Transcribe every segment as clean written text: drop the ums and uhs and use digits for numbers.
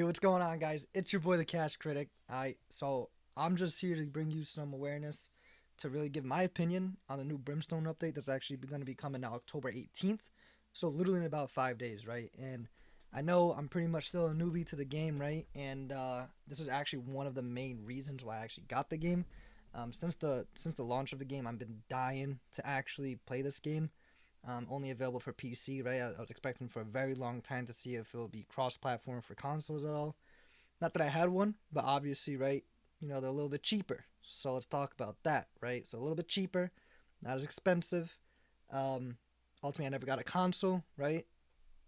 what's going on, guys? It's your boy, the Cash Critic. So I'm just here to bring you some awareness to really give my opinion on the new Brimstone update that's actually going to be coming out October 18th. So literally in about 5 days, right? And I know I'm pretty much still a newbie to the game, right? And this is actually one of the main reasons why I actually got the game. Since the launch of the game, I've been dying to actually play this game. Only available for PC, right? I was expecting for a very long time to see if it would be cross-platform for consoles at all. Not that I had one, but obviously, right? They're a little bit cheaper. So let's talk about that, right? So a little bit cheaper, not as expensive. Um, Ultimately, I never got a console, right?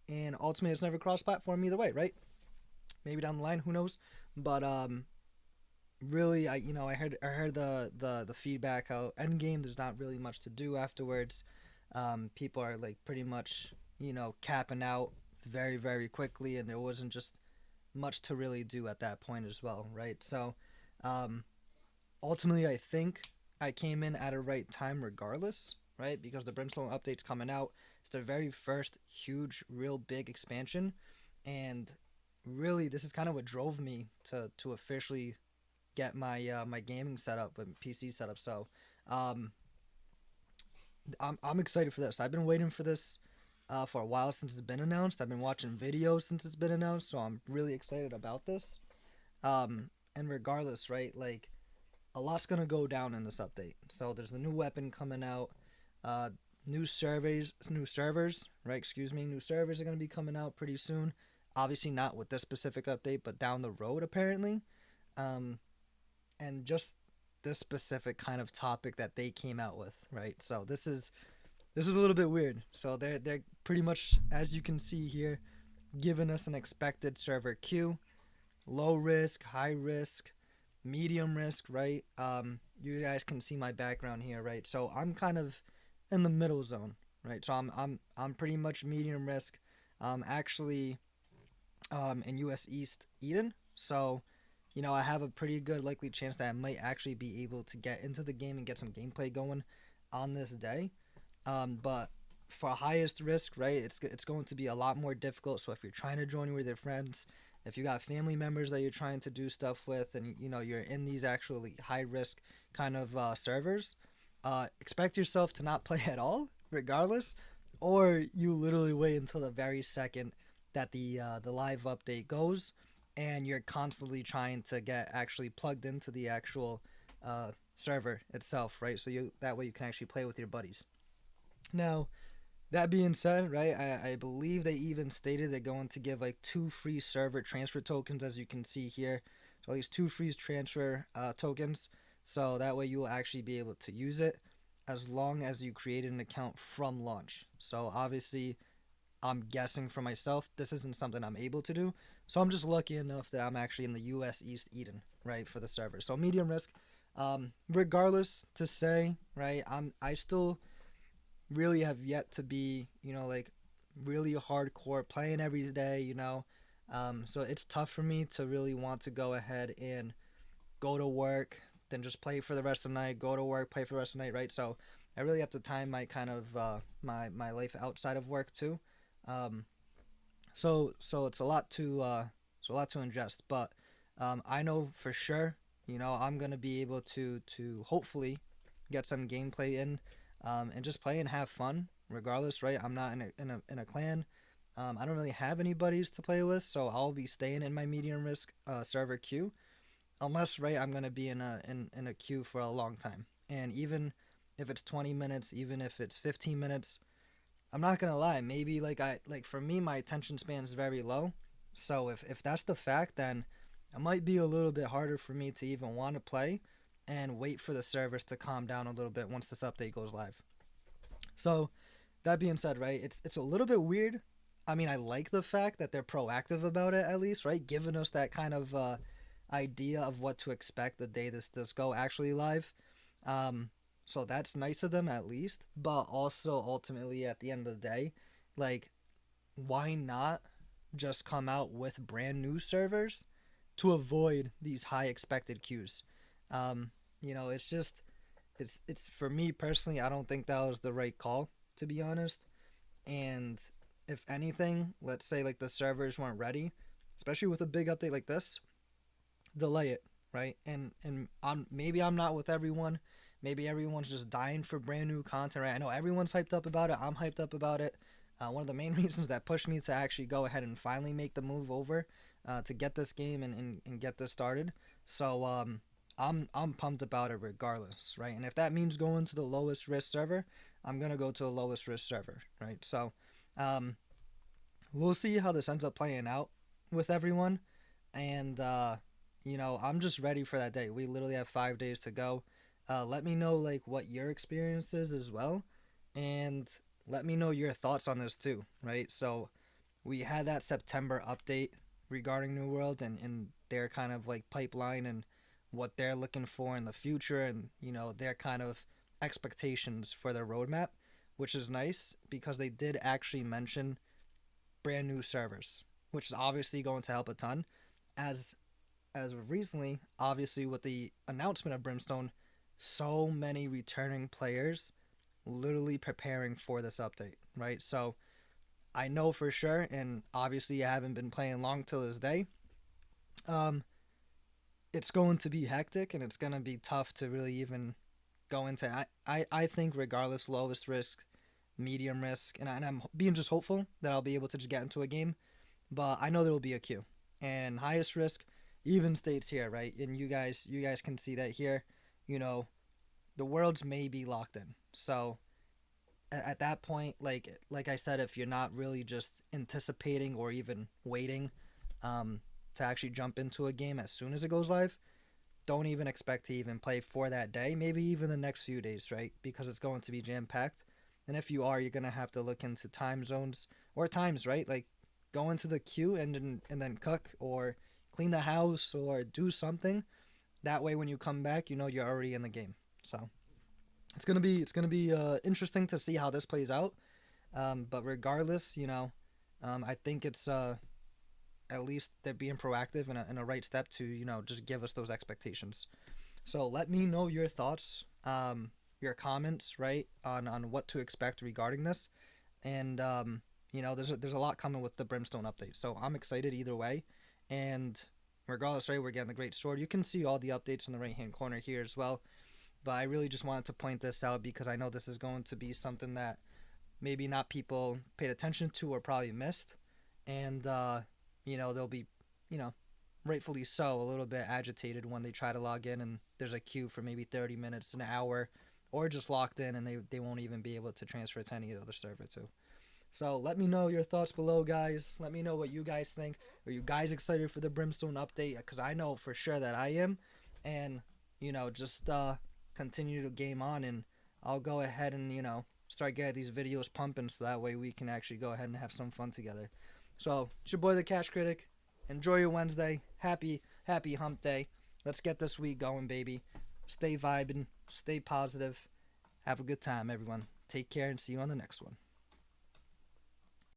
And ultimately, it's never cross-platform either way, right? Maybe down the line, who knows? But really, I heard the feedback how Endgame there's not really much to do afterwards. People are like pretty much capping out very very quickly, and there wasn't just much to really do at that point as well, right? So um, ultimately, I think I came in at a right time regardless, right? Because the Brimstone update's coming out. It's the very first huge, real big expansion, and really, this is kind of what drove me to officially get my gaming setup and PC setup. So um, I'm excited for this. I've been waiting for this for a while since it's been announced. I've been watching videos since it's been announced, so I'm really excited about this. And regardless, right, like a lot's gonna go down in this update. So there's a new weapon coming out, uh, new servers, right? Excuse me, new servers are gonna be coming out pretty soon. Obviously not with this specific update, but down the road apparently. Um, and just this specific kind of topic that they came out with, right? So this is a little bit weird. So they're pretty much, as you can see here, giving us an expected server queue, low risk, high risk, medium risk, right? You guys can see my background here, right? So I'm kind of in the middle zone, right? So I'm pretty much medium risk. Actually, in US East Eden. So, I have a pretty good likely chance that I might actually be able to get into the game and get some gameplay going on this day. But for highest risk, right, it's going to be a lot more difficult. So if you're trying to join with your friends, if you got family members that you're trying to do stuff with, and you're in these actually high risk kind of servers, expect yourself to not play at all, regardless, or you literally wait until the very second that the live update goes, and you're constantly trying to get actually plugged into the actual server itself, right? So you that way you can actually play with your buddies. Now, that being said, right, I believe they even stated they're going to give like two free server transfer tokens, as you can see here. So at least two free transfer tokens. So that way you will actually be able to use it as long as you created an account from launch. So obviously, I'm guessing for myself, this isn't something I'm able to do. So I'm just lucky enough that I'm actually in the US East Eden, right, for the server. So medium risk. Regardless to say, right, I still really have yet to be, like really hardcore playing every day, So it's tough for me to really want to go ahead and go to work, then just play for the rest of the night, go to work, play for the rest of the night, right? So I really have to time my kind of my life outside of work too. Um, so it's a lot to ingest, but I know for sure, I'm gonna be able to hopefully get some gameplay in, and just play and have fun regardless, right? I'm not in a clan. I don't really have any buddies to play with, so I'll be staying in my medium risk server queue, unless, right, I'm gonna be in a queue for a long time, and even if it's 20 minutes, even if it's 15 minutes, I'm not gonna lie. Maybe like for me, my attention span is very low. So if that's the fact, then it might be a little bit harder for me to even want to play and wait for the servers to calm down a little bit once this update goes live. So that being said, right, it's a little bit weird. I mean, I like the fact that they're proactive about it at least, right, giving us that kind of idea of what to expect the day this does go actually live. Um, so that's nice of them at least, but also ultimately at the end of the day, like, why not just come out with brand new servers to avoid these high expected queues? Um, it's just it's for me personally, I don't think that was the right call, to be honest. And if anything, let's say like the servers weren't ready, especially with a big update like this, delay it, right? And maybe I'm not with everyone. Maybe everyone's just dying for brand new content, right? I know everyone's hyped up about it. I'm hyped up about it. One of the main reasons that pushed me to actually go ahead and finally make the move over to get this game and get this started. So I'm pumped about it regardless, right? And if that means going to the lowest risk server, I'm gonna go to the lowest risk server, right? So um, we'll see how this ends up playing out with everyone, and I'm just ready for that day. We literally have 5 days to go. Let me know like what your experience is as well, and let me know your thoughts on this too, right? So we had that September update regarding New World and their kind of like pipeline and what they're looking for in the future, and their kind of expectations for their roadmap, which is nice because they did actually mention brand new servers, which is obviously going to help a ton. As as of recently, obviously with the announcement of Brimstone, so many returning players literally preparing for this update, right? So I know for sure, and obviously I haven't been playing long till this day. Um, it's going to be hectic and it's going to be tough to really even go into. I think regardless, lowest risk, medium risk, and I'm being just hopeful that I'll be able to just get into a game. But I know there will be a queue, and highest risk even states here, right? And you guys can see that here. You know, the worlds may be locked in. So at that point, like I said, if you're not really just anticipating or even waiting to actually jump into a game as soon as it goes live, don't even expect to even play for that day, maybe even the next few days, right? Because it's going to be jam packed. And if you are, you're gonna have to look into time zones or times, right? Like go into the queue and then cook or clean the house or do something. That way, when you come back, you're already in the game. So it's gonna be interesting to see how this plays out. But regardless, I think it's at least they're being proactive and a right step to just give us those expectations. So let me know your thoughts, your comments, right, on what to expect regarding this, and there's a lot coming with the Brimstone update. So I'm excited either way, and regardless, right, we're getting the great sword. You can see all the updates in the right hand corner here as well. But I really just wanted to point this out because I know this is going to be something that maybe not people paid attention to or probably missed, and they'll be you know rightfully so a little bit agitated when they try to log in and there's a queue for maybe 30 minutes, an hour, or just locked in and they won't even be able to transfer to any other server too. So let me know your thoughts below, guys. Let me know what you guys think. Are you guys excited for the Brimstone update? Because I know for sure that I am. And, just continue to game on. And I'll go ahead and, start getting these videos pumping so that way we can actually go ahead and have some fun together. So, it's your boy, the Cash Critic. Enjoy your Wednesday. Happy hump day. Let's get this week going, baby. Stay vibing. Stay positive. Have a good time, everyone. Take care and see you on the next one.